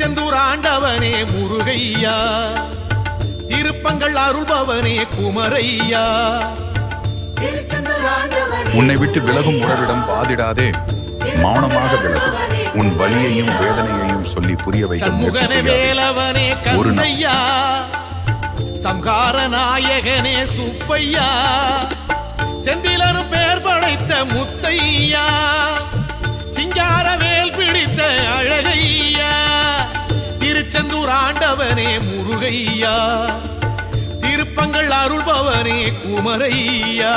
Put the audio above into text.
திருச்செந்தூர் ஆண்டவனே முருகையா, திருப்பங்கள் அருள்பவனே குமரையா. உன்னை விட்டு விலகும் உறவிடம் வாதிடாதே, மௌனமாக விலகு. உன் வலியையும் வேதனையையும் சொல்லி புரிய வைக்க முயற்சி வேலவனே கந்தையா, சம்ஹார நாயகனே சுப்பையா, செந்திலரும் பேர் படைத்த முத்தையா, சிங்கார வேல் பிடித்த அழகையா. திருச்செந்தூர் ஆண்டவனே முருகையா, திருப்பங்கள் அருள்பவனே குமரையா.